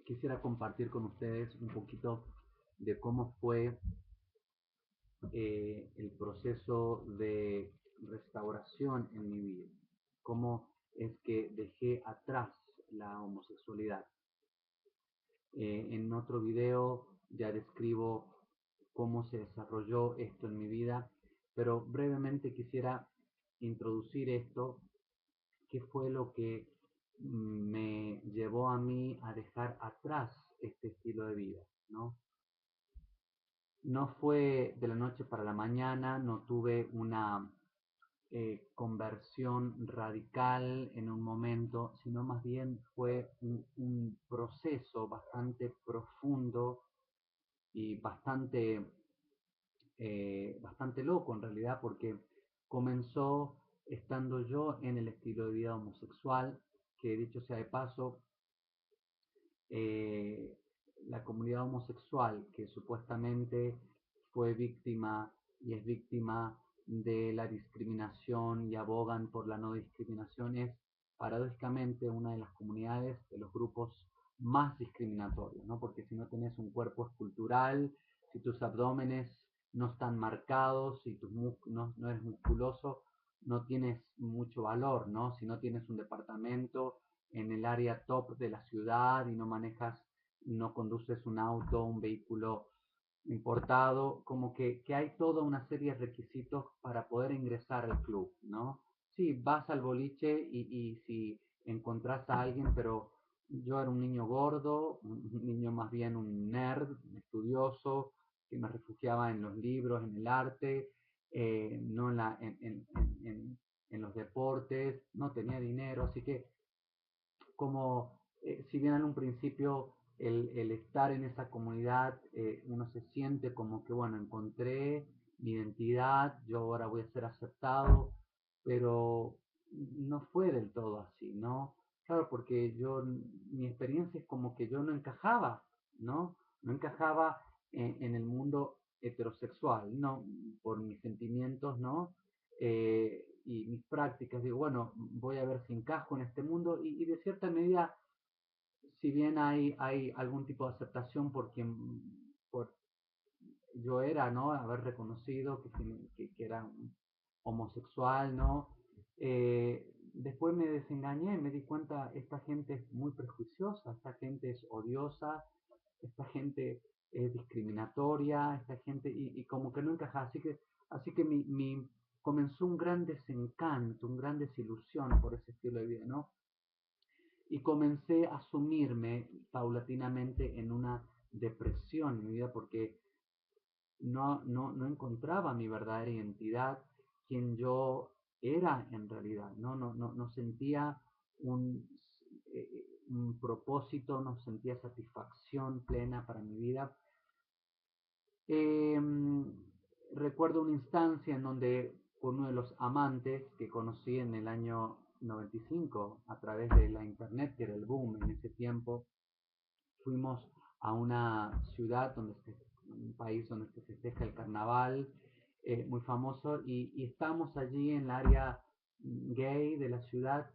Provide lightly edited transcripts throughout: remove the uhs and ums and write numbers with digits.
quisiera compartir con ustedes un poquito de cómo fue el proceso de restauración en mi vida, cómo es que dejé atrás la homosexualidad. En otro video ya describo cómo se desarrolló esto en mi vida, pero brevemente quisiera introducir esto, qué fue lo que me llevó a mí a dejar atrás este estilo de vida, ¿no? No fue de la noche para la mañana, no tuve una conversión radical en un momento, sino más bien fue un proceso bastante profundo y bastante loco en realidad, porque comenzó estando yo en el estilo de vida homosexual, que dicho sea de paso, eh, la comunidad homosexual que supuestamente fue víctima y es víctima de la discriminación y abogan por la no discriminación es paradójicamente una de las comunidades, de los grupos más discriminatorios, ¿no? Porque si no tenés un cuerpo escultural, si tus abdómenes no están marcados, si no eres musculoso, no tienes mucho valor, ¿no? Si no tienes un departamento en el área top de la ciudad y no manejas, no conduces un auto, un vehículo importado, como que hay toda una serie de requisitos para poder ingresar al club, ¿no? Sí, vas al boliche y si encontrás a alguien, pero yo era un niño gordo, un niño más bien un nerd, un estudioso, que me refugiaba en los libros, en el arte, no en los deportes, no tenía dinero, así que como si bien en un principio el estar en esa comunidad uno se siente como que, bueno, encontré mi identidad, yo ahora voy a ser aceptado, pero no fue del todo así, ¿no? Claro, porque mi experiencia es como que yo no encajaba, ¿no? No encajaba en el mundo heterosexual, ¿no? Por mis sentimientos, ¿no? Y mis prácticas, digo, bueno, voy a ver si encajo en este mundo y de cierta medida, si bien hay algún tipo de aceptación por yo era, ¿no? Haber reconocido que era homosexual, ¿no? Después me desengañé, me di cuenta, esta gente es muy prejuiciosa, esta gente es odiosa, esta gente es discriminatoria, esta gente, y como que no encaja. Así que comenzó un gran desencanto, una gran desilusión por ese estilo de vida, ¿no? Y comencé a sumirme paulatinamente en una depresión en mi vida porque no encontraba mi verdadera identidad, quien yo era en realidad, no sentía un, un propósito, no sentía satisfacción plena para mi vida. Eh, Recuerdo una instancia en donde uno de los amantes que conocí en el año 95 a través de la internet, que era el boom en ese tiempo, fuimos a una ciudad, un país donde se festeja el carnaval, muy famoso, y estábamos allí en el área gay de la ciudad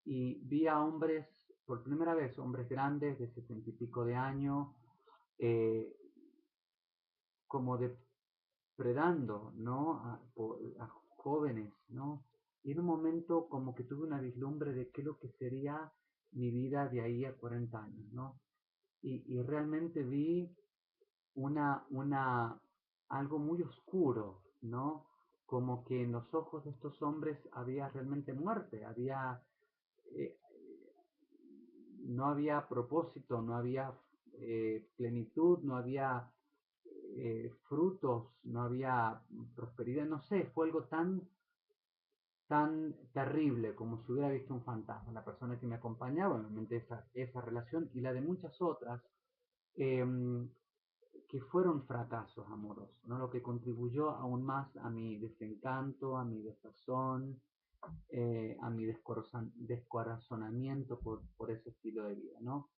y vi a hombres, por primera vez, hombres grandes de 70 y pico de años, eh, como depredando, ¿no? A jóvenes, ¿no? Y en un momento como que tuve una vislumbre de qué es lo que sería mi vida de ahí a 40 años, ¿no? Y realmente vi algo muy oscuro, ¿no? Como que en los ojos de estos hombres había realmente muerte, eh, no había propósito, no había plenitud, no había frutos, no había prosperidad, no sé, fue algo tan terrible como si hubiera visto un fantasma. La persona que me acompañaba, obviamente esa relación y la de muchas otras, eh, que fueron fracasos amorosos, ¿no? Lo que contribuyó aún más a mi desencanto, a mi desazón, a mi descorazonamiento por ese estilo de vida, ¿no?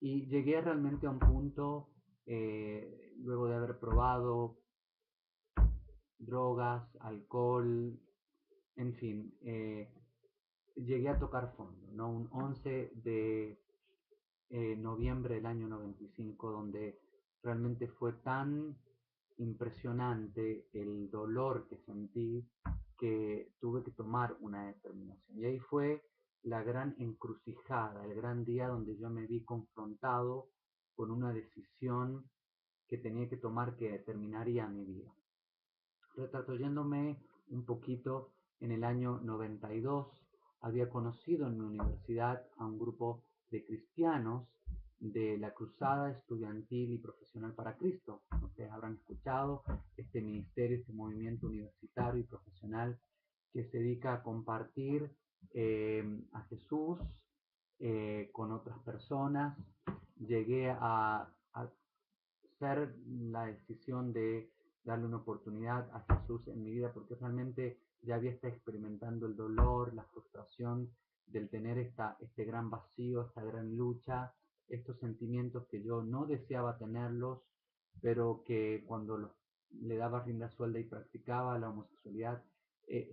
Y llegué realmente a un punto, luego de haber probado drogas, alcohol, en fin, llegué a tocar fondo, ¿no? Un 11 noviembre del año 95, donde realmente fue tan impresionante el dolor que sentí que tuve que tomar una determinación. Y ahí fue la gran encrucijada, el gran día donde yo me vi confrontado con una decisión que tenía que tomar que determinaría mi vida. Retratoyéndome un poquito, en el año 92 había conocido en mi universidad a un grupo de cristianos de la Cruzada Estudiantil y Profesional para Cristo. Ustedes habrán escuchado este ministerio, este movimiento universitario y profesional que se dedica a compartir a Jesús con otras personas. Llegué a hacer la decisión de darle una oportunidad a Jesús en mi vida, porque realmente ya había estado experimentando el dolor, la frustración del tener este gran vacío, esta gran lucha, estos sentimientos que yo no deseaba tenerlos, pero que cuando le daba rienda suelta y practicaba la homosexualidad,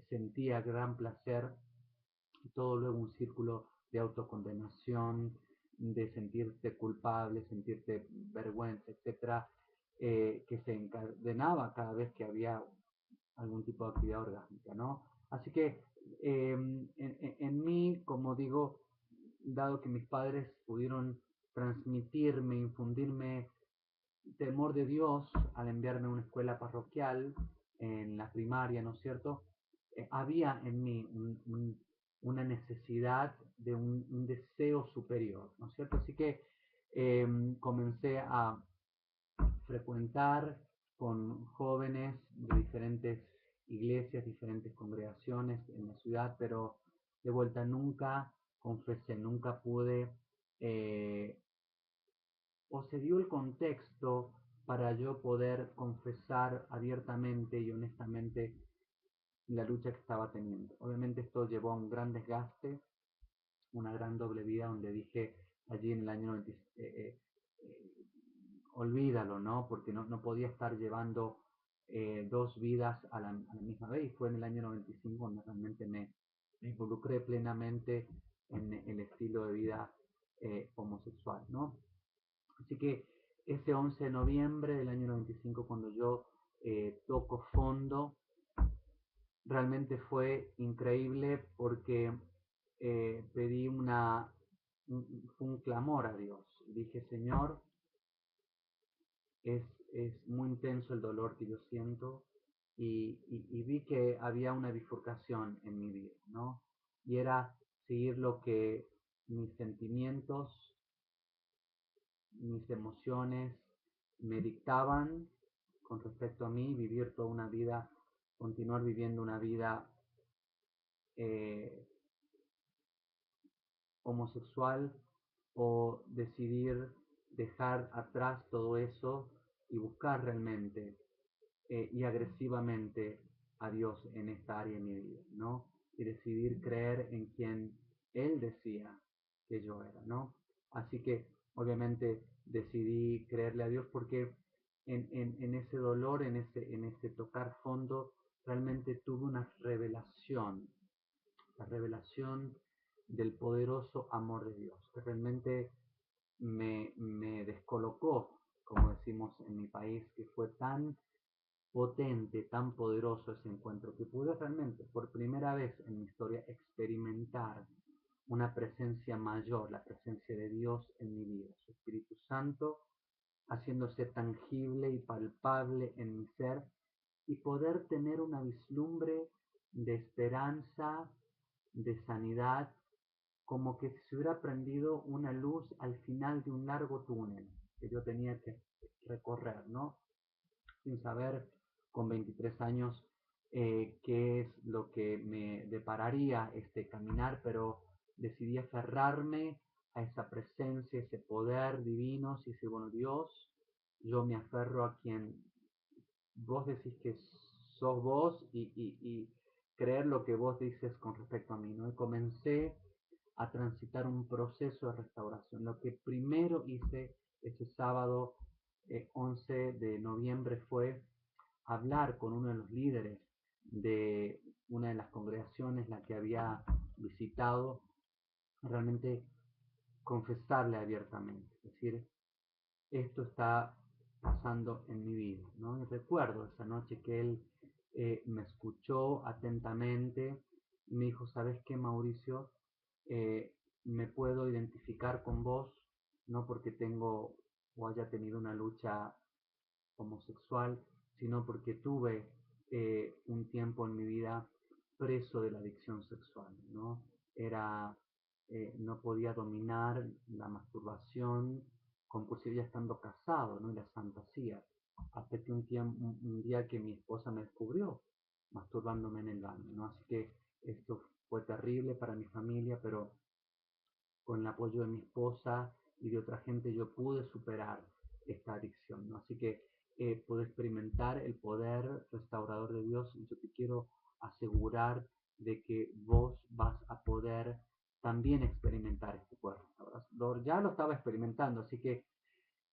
sentía gran placer. Todo luego un círculo de autocondenación, de sentirte culpable, sentirte vergüenza, etcétera, que se encadenaba cada vez que había algún tipo de actividad orgánica, ¿no? Así que en mí, como digo, dado que mis padres pudieron transmitirme, infundirme temor de Dios al enviarme a una escuela parroquial en la primaria, ¿no es cierto? Había en mí una necesidad de un deseo superior, ¿no es cierto? Así que comencé a frecuentar con jóvenes de diferentes iglesias, diferentes congregaciones en la ciudad, pero de vuelta nunca confesé, nunca pude o se dio el contexto para yo poder confesar abiertamente y honestamente la lucha que estaba teniendo. Obviamente esto llevó a un gran desgaste, una gran doble vida donde dije allí en el año 90, olvídalo, ¿no? Porque no podía estar llevando dos vidas a la misma vez. Y fue en el año 95 donde realmente me involucré plenamente en el estilo de vida homosexual, ¿no? Así que ese 11 de noviembre del año 95, cuando yo toco fondo, realmente fue increíble porque pedí fue un clamor a Dios. Dije, Señor, es, es muy intenso el dolor que yo siento y vi que había una bifurcación en mi vida, ¿no? Y era seguir lo que mis sentimientos, mis emociones me dictaban con respecto a mí, vivir toda una vida, continuar viviendo una vida eh, homosexual o decidir dejar atrás todo eso y buscar realmente y agresivamente a Dios en esta área de mi vida, ¿no? Y decidir creer en quien Él decía que yo era, ¿no? Así que obviamente decidí creerle a Dios porque en ese dolor, en ese tocar fondo, realmente tuve una revelación, la revelación del poderoso amor de Dios, que realmente me descolocó, como decimos en mi país, que fue tan potente, tan poderoso ese encuentro, que pude realmente por primera vez en mi historia experimentar una presencia mayor, la presencia de Dios en mi vida, su Espíritu Santo haciéndose tangible y palpable en mi ser y poder tener una vislumbre de esperanza, de sanidad, como que se hubiera prendido una luz al final de un largo túnel que yo tenía que recorrer, ¿no? Sin saber con 23 años qué es lo que me depararía este caminar, pero decidí aferrarme a esa presencia, ese poder divino, y decir, bueno, Dios, yo me aferro a quien vos decís que sos vos y creer lo que vos dices con respecto a mí, ¿no? Y comencé a transitar un proceso de restauración. Lo que primero hice ese sábado 11 de noviembre fue hablar con uno de los líderes de una de las congregaciones, la que había visitado, realmente confesarle abiertamente, es decir, esto está pasando en mi vida, ¿no? Y recuerdo esa noche que él me escuchó atentamente y me dijo, ¿sabes qué, Mauricio? Me puedo identificar con vos, no porque tengo o haya tenido una lucha homosexual, sino porque tuve un tiempo en mi vida preso de la adicción sexual, ¿no? Era, no podía dominar la masturbación compulsiva ya estando casado, ¿no? Y las fantasías. Hasta que un día que mi esposa me descubrió masturbándome en el baño, ¿no? Así que esto fue terrible para mi familia, pero con el apoyo de mi esposa y de otra gente yo pude superar esta adicción, ¿no? Así que pude experimentar el poder restaurador de Dios y yo te quiero asegurar de que vos vas a poder también experimentar este poder restaurador. Ya lo estaba experimentando, así que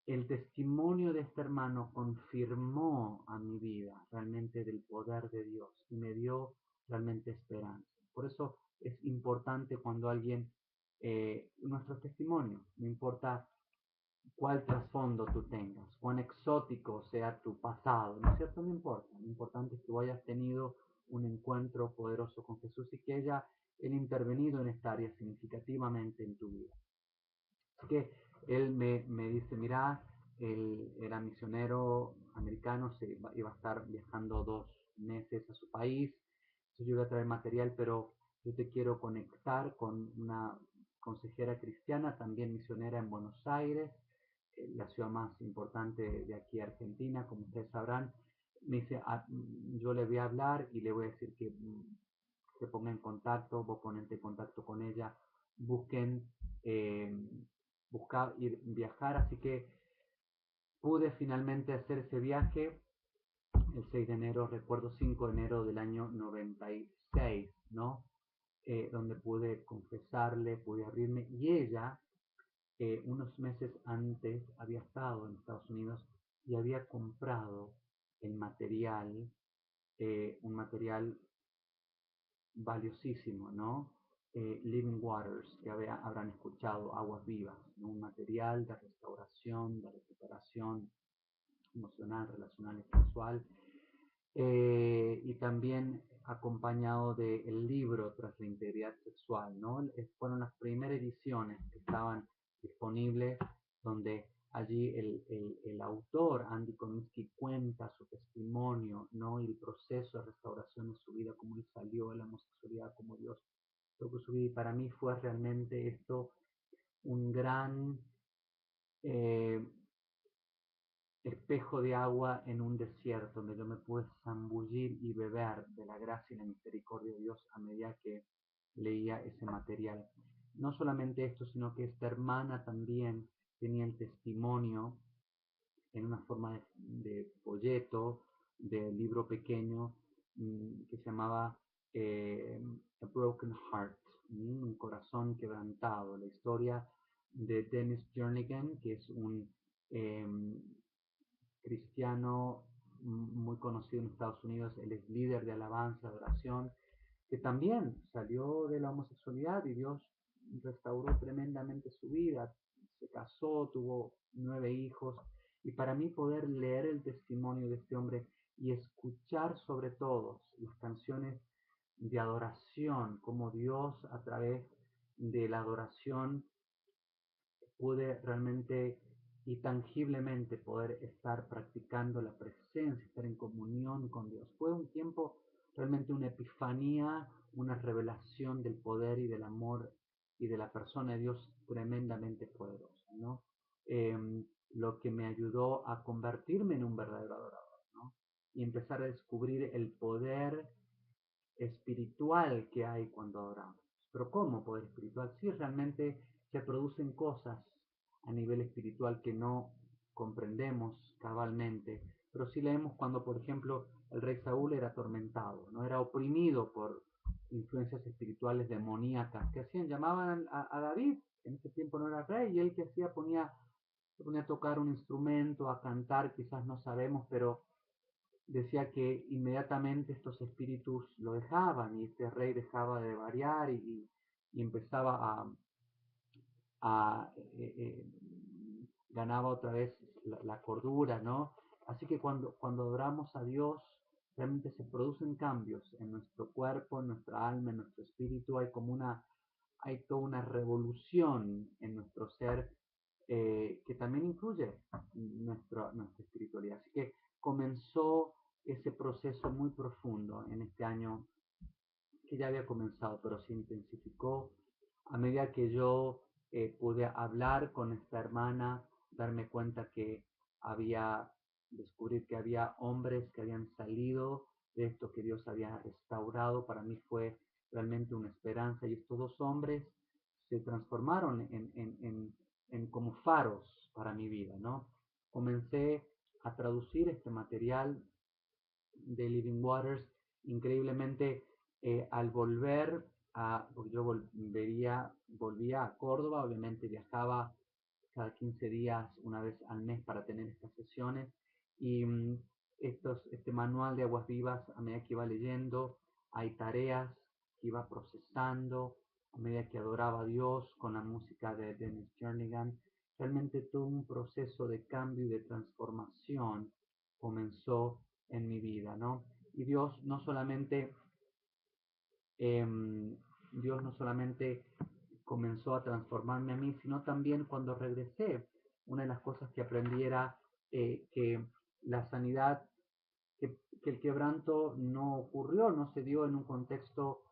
el testimonio de este hermano confirmó a mi vida realmente del poder de Dios y me dio realmente esperanza. Por eso es importante cuando alguien, nuestro testimonio, no importa cuál trasfondo tú tengas, cuán exótico sea tu pasado, ¿no es cierto? No importa, lo importante es que tú hayas tenido un encuentro poderoso con Jesús y que haya Él intervenido en esta área significativamente en tu vida. Así que él me dice, mira, él era misionero americano, iba a estar viajando 2 meses a su país, entonces yo iba a traer material, pero yo te quiero conectar con una consejera cristiana, también misionera en Buenos Aires, la ciudad más importante de aquí Argentina, como ustedes sabrán. Me dice, yo le voy a hablar y le voy a decir que se ponga en contacto, vos ponete en contacto con ella, busquen eh, buscar ir viajar, así que pude finalmente hacer ese viaje el 6 de enero, recuerdo 5 de enero del año 96, ¿no? Donde pude confesarle, pude abrirme, y ella unos meses antes había estado en Estados Unidos y había comprado el material, un material valiosísimo, ¿no? Living Waters, que habrán escuchado, aguas vivas, ¿no? Un material de restauración, de recuperación emocional, relacional y sexual, y también acompañado del libro Tras la Integridad Sexual, ¿no? Fueron las primeras ediciones que estaban disponibles, donde allí el autor, Andy Kominsky, cuenta su testimonio, ¿no? Y el proceso de restauración de su vida, cómo él salió de la homosexualidad, cómo Dios tocó su vida. Y para mí fue realmente esto un gran eh, espejo de agua en un desierto, donde yo me pude zambullir y beber de la gracia y la misericordia de Dios a medida que leía ese material. No solamente esto, sino que esta hermana también tenía el testimonio en una forma de folleto, de libro pequeño, que se llamaba eh, A Broken Heart, un corazón quebrantado, la historia de Dennis Jernigan, que es un eh, cristiano muy conocido en Estados Unidos, él es líder de alabanza, de oración, que también salió de la homosexualidad y Dios restauró tremendamente su vida, se casó, tuvo 9 hijos, y para mí poder leer el testimonio de este hombre y escuchar sobre todo las canciones de adoración, como Dios a través de la adoración pude realmente y tangiblemente poder estar practicando la presencia, estar en comunión con Dios. Fue un tiempo realmente una epifanía, una revelación del poder y del amor y de la persona de Dios tremendamente poderosa, ¿no? Eh, lo que me ayudó a convertirme en un verdadero adorador, ¿no? Y empezar a descubrir el poder espiritual que hay cuando adoramos. Pero ¿cómo poder espiritual? Si realmente se producen cosas a nivel espiritual que no comprendemos cabalmente, pero si leemos cuando, por ejemplo, el rey Saúl era atormentado, no era oprimido por influencias espirituales demoníacas que hacían, llamaban a David, en ese tiempo no era rey, y él que hacía ponía a tocar un instrumento, a cantar, quizás no sabemos, pero decía que inmediatamente estos espíritus lo dejaban y este rey dejaba de variar y empezaba ganaba otra vez la cordura, ¿no? Así que cuando adoramos a Dios, realmente se producen cambios en nuestro cuerpo, en nuestra alma, en nuestro espíritu. Hay toda una revolución en nuestro ser que también incluye nuestra espiritualidad. Así que comenzó ese proceso muy profundo en este año que ya había comenzado, pero se intensificó a medida que yo pude hablar con esta hermana, darme cuenta que descubrir que había hombres que habían salido de esto que Dios había restaurado. Para mí fue realmente una esperanza, y estos dos hombres se transformaron en como faros para mi vida, ¿no? Comencé a traducir este material de Living Waters. Increíblemente, al volver porque yo volvía a Córdoba, obviamente viajaba cada 15 días, una vez al mes, para tener estas sesiones, y este manual de Aguas Vivas, a medida que iba leyendo, hay tareas que iba procesando, a medida que adoraba a Dios con la música de Dennis Jernigan. Realmente todo un proceso de cambio y de transformación comenzó en mi vida, ¿no? Y Dios no solamente comenzó a transformarme a mí, sino también cuando regresé, una de las cosas que aprendí era que la sanidad, que el quebranto no ocurrió, no se dio en un contexto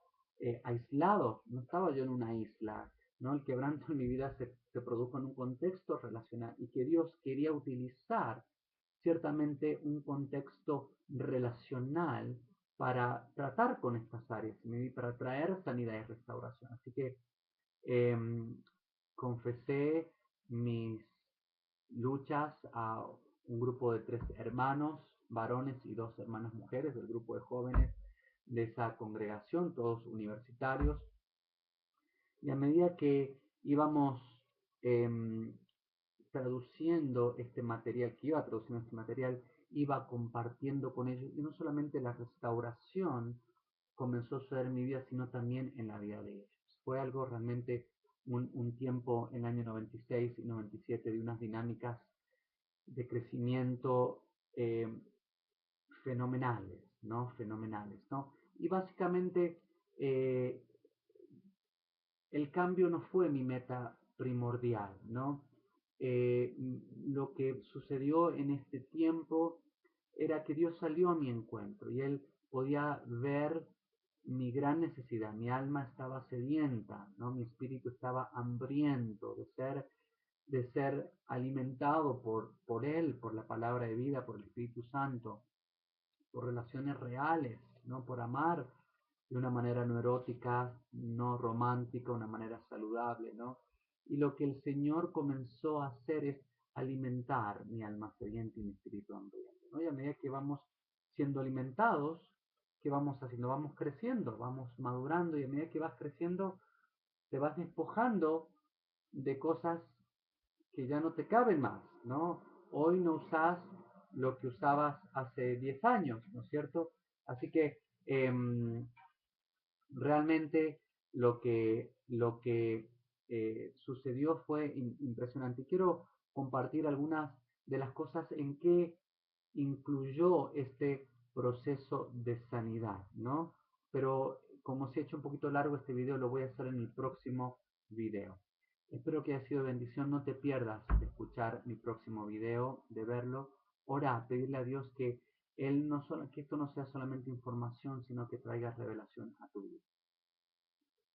aislado, no estaba yo en una isla, ¿no? El quebranto en mi vida se produjo en un contexto relacional, y que Dios quería utilizar ciertamente un contexto relacional para tratar con estas áreas y para traer sanidad y restauración. Así que eh, confesé mis luchas a un grupo de 3 hermanos varones y 2 hermanas mujeres del grupo de jóvenes de esa congregación, todos universitarios. Y a medida que íbamos eh, traduciendo este material, iba compartiendo con ellos, y no solamente la restauración comenzó a suceder en mi vida, sino también en la vida de ellos. Fue algo realmente, un tiempo en el año 96 y 97, de unas dinámicas de crecimiento eh, fenomenales, ¿no? Fenomenales, ¿no? Y básicamente eh, el cambio no fue mi meta primordial, ¿no? Eh, lo que sucedió en este tiempo era que Dios salió a mi encuentro y Él podía ver mi gran necesidad. Mi alma estaba sedienta, ¿no? Mi espíritu estaba hambriento de ser alimentado por Él, por la palabra de vida, por el Espíritu Santo, por relaciones reales, ¿no? Por amar de una manera no erótica, no romántica, una manera saludable, ¿no? Y lo que el Señor comenzó a hacer es alimentar mi alma sediente y mi espíritu hambriento, ¿no? Y a medida que vamos siendo alimentados, ¿qué vamos haciendo? Vamos creciendo, vamos madurando, y a medida que vas creciendo, te vas despojando de cosas que ya no te caben más, ¿no? Hoy no usas lo que usabas hace 10 años, ¿no es cierto? Así que realmente lo que sucedió fue impresionante. Quiero compartir algunas de las cosas en que incluyó este proceso de sanidad, ¿no? Pero como se ha hecho un poquito largo este video, lo voy a hacer en el próximo video. Espero que haya sido de bendición. No te pierdas de escuchar mi próximo video, de verlo. Ora, pedirle a Dios que que esto no sea solamente información, sino que traiga revelación a tu vida.